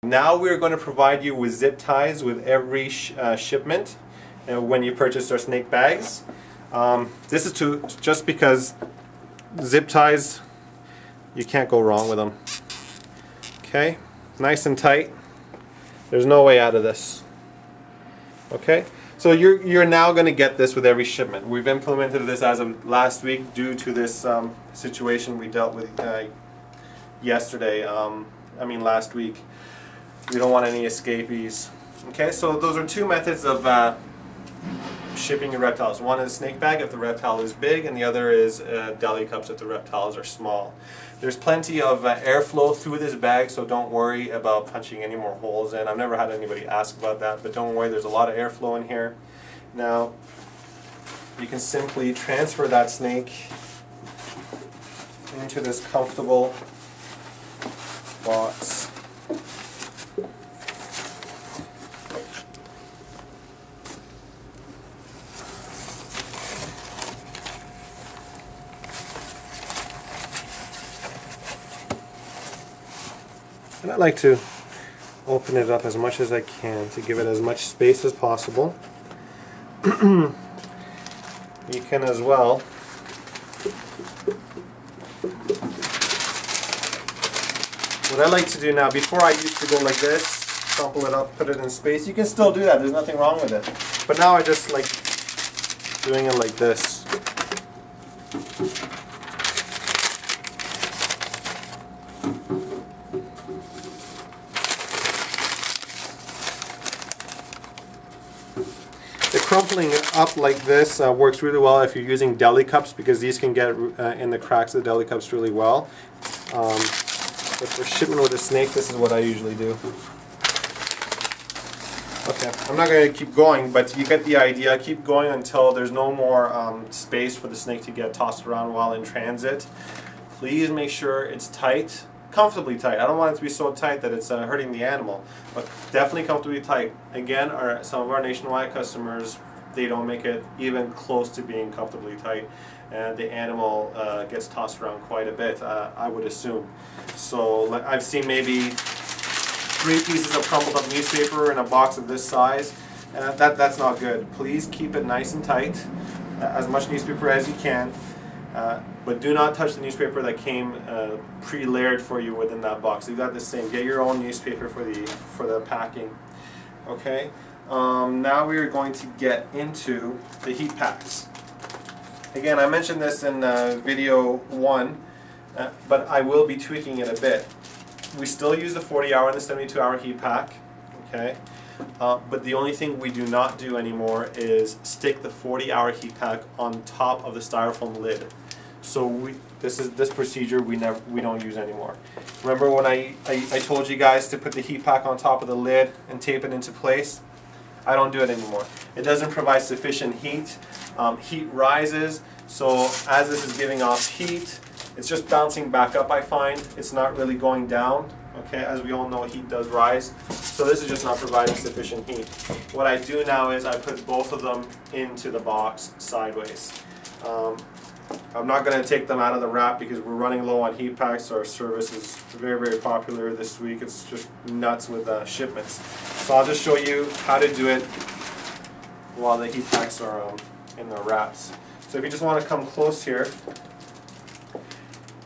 Now we're going to provide you with zip ties with every shipment when you purchase our snake bags. This is just because zip ties, you can't go wrong with them. Okay, nice and tight. There's no way out of this. Okay, so you're now going to get this with every shipment. We've implemented this as of last week due to this situation we dealt with last week. We don't want any escapees. Okay, so those are two methods of shipping your reptiles. One is snake bag if the reptile is big, and the other is deli cups if the reptiles are small. There's plenty of airflow through this bag, so don't worry about punching any more holes in. I've never had anybody ask about that, but don't worry, there's a lot of airflow in here. Now, you can simply transfer that snake into this comfortable box. And I like to open it up as much as I can to give it as much space as possible. You can as well what I like to do now, before I used to go like this, crumple it up, put it in space. You can still do that, there's nothing wrong with it. But now I just like doing it like this. The crumpling up like this works really well if you're using deli cups, because these can get in the cracks of the deli cups really well. But for shipment with a snake, this is what I usually do. Okay, I'm not going to keep going, but you get the idea. Keep going until there's no more space for the snake to get tossed around while in transit. Please make sure it's tight, comfortably tight. I don't want it to be so tight that it's hurting the animal, but definitely comfortably tight. Again, some of our nationwide customers, they don't make it even close to being comfortably tight, and the animal gets tossed around quite a bit, I would assume. So I've seen maybe 3 pieces of crumpled up newspaper in a box of this size, and that's not good. Please keep it nice and tight, as much newspaper as you can. But do not touch the newspaper that came pre-layered for you within that box. Leave that the same. Get your own newspaper for the packing. Okay. Now we are going to get into the heat packs. Again, I mentioned this in video 1, but I will be tweaking it a bit. We still use the 40-hour and the 72-hour heat pack. Okay. But the only thing we do not do anymore is stick the 40-hour heat pack on top of the styrofoam lid. So this procedure we don't use anymore. Remember when I told you guys to put the heat pack on top of the lid and tape it into place? I don't do it anymore. It doesn't provide sufficient heat. Heat rises, so as this is giving off heat, it's just bouncing back up, I find. It's not really going down. Okay, as we all know, heat does rise. So this is just not providing sufficient heat. What I do now is I put both of them into the box sideways. I'm not going to take them out of the wrap because we're running low on heat packs. Our service is very, very popular this week. It's just nuts with shipments. So I'll just show you how to do it while the heat packs are in the wraps. So if you just want to come close here,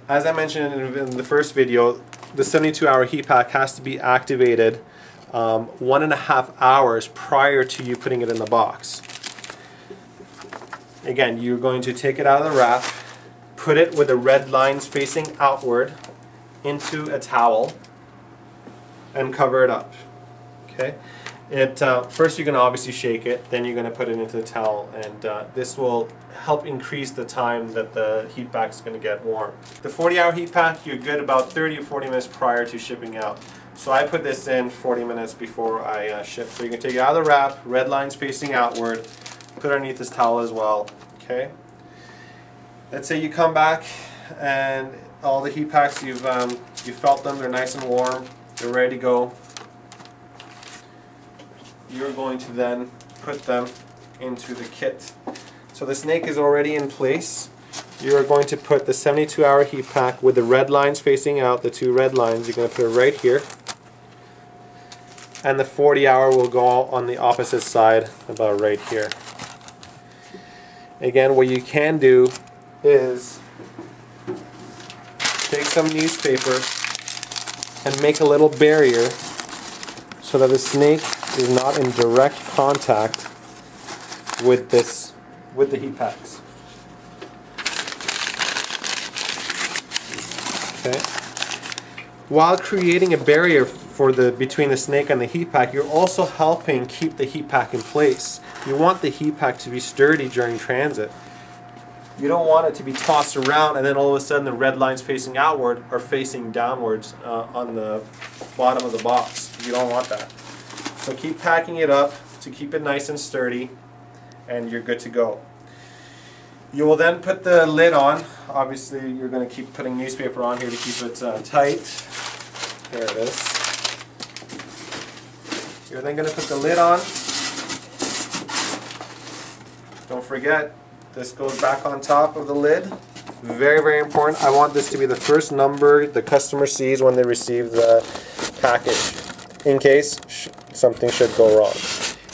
as I mentioned in the first video, the 72-hour heat pack has to be activated 1.5 hours prior to you putting it in the box. Again, you're going to take it out of the wrap, put it with the red lines facing outward into a towel, and cover it up. Okay. First you're going to obviously shake it, then you're going to put it into the towel, and this will help increase the time that the heat pack is going to get warm. The 40-hour heat pack, you're good about 30 or 40 minutes prior to shipping out. So I put this in 40 minutes before I ship. So you can take it out of the wrap, red lines facing outward, put it underneath this towel as well. Okay. Let's say you come back and all the heat packs, you felt them, they're nice and warm, they're ready to go. You're going to then put them into the kit. So the snake is already in place. You are going to put the 72-hour heat pack with the red lines facing out, the 2 red lines. You're going to put it right here. and the 40-hour will go on the opposite side, about right here. Again, what you can do is take some newspaper and make a little barrier so that the snake is not in direct contact with the heat packs. Okay. While creating a barrier for between the snake and the heat pack, you're also helping keep the heat pack in place. You want the heat pack to be sturdy during transit. You don't want it to be tossed around and then all of a sudden the red lines facing outward are facing downwards on the bottom of the box. You don't want that. So keep packing it up to keep it nice and sturdy, and you're good to go. You will then put the lid on. Obviously you're going to keep putting newspaper on here to keep it tight. There it is. You're then going to put the lid on. Don't forget, this goes back on top of the lid. Very, very important. I want this to be the first number the customer sees when they receive the package, in case something should go wrong.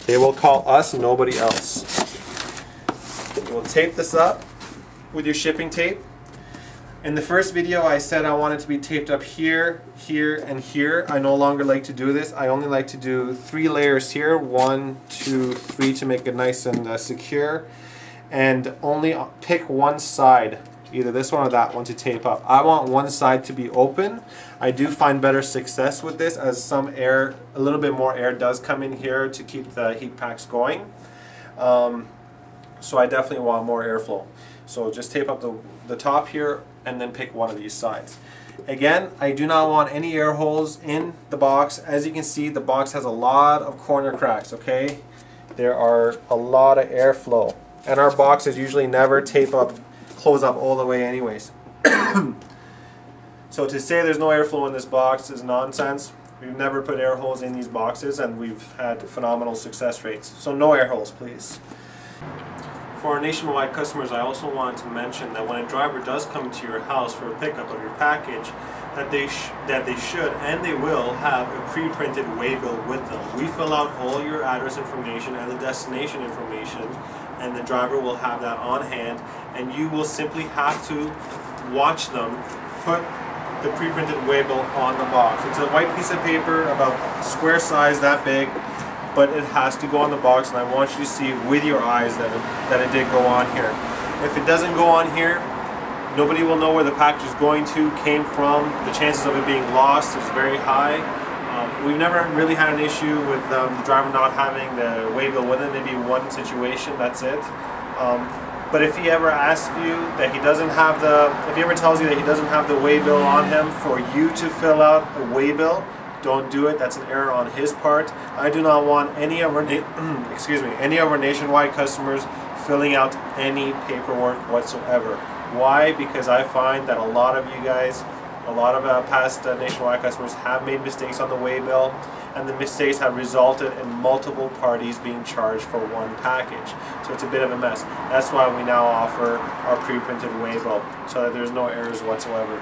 They will call us, nobody else. You will tape this up with your shipping tape. In the first video I said I want it to be taped up here, here, and here. I no longer like to do this. I only like to do 3 layers here, 1, 2, 3 to make it nice and secure, and only pick one side, either this one or that one, to tape up. I want one side to be open. I do find better success with this as some air, a little bit more air does come in here to keep the heat packs going. So I definitely want more airflow. So just tape up the top here and then pick one of these sides. Again, I do not want any air holes in the box. As you can see, the box has a lot of corner cracks, okay? There are a lot of airflow. And our boxes usually never close up all the way anyways. So to say there's no airflow in this box is nonsense. We've never put air holes in these boxes and we've had phenomenal success rates. So no air holes, please. For our nationwide customers, I also want to mention that when a driver does come to your house for a pickup of your package, that they should and they will have a pre-printed waybill with them. We fill out all your address information and the destination information, and the driver will have that on hand, and you will simply have to watch them put the pre-printed waybill on the box. It's a white piece of paper about square size, that big, but it has to go on the box, and I want you to see with your eyes that it did go on here. If it doesn't go on here, nobody will know where the package is going to, came from. The chances of it being lost is very high. We've never really had an issue with the driver not having the waybill with him. Maybe one situation, that's it. But if he ever asks you that he doesn't have if he ever tells you that he doesn't have the waybill on him for you to fill out a waybill, don't do it. That's an error on his part. I do not want any of our any of our nationwide customers filling out any paperwork whatsoever. Why? Because I find that a lot of you guys, a lot of past nationwide customers have made mistakes on the waybill, and the mistakes have resulted in multiple parties being charged for one package. So it's a bit of a mess. That's why we now offer our pre-printed waybill, so that there's no errors whatsoever.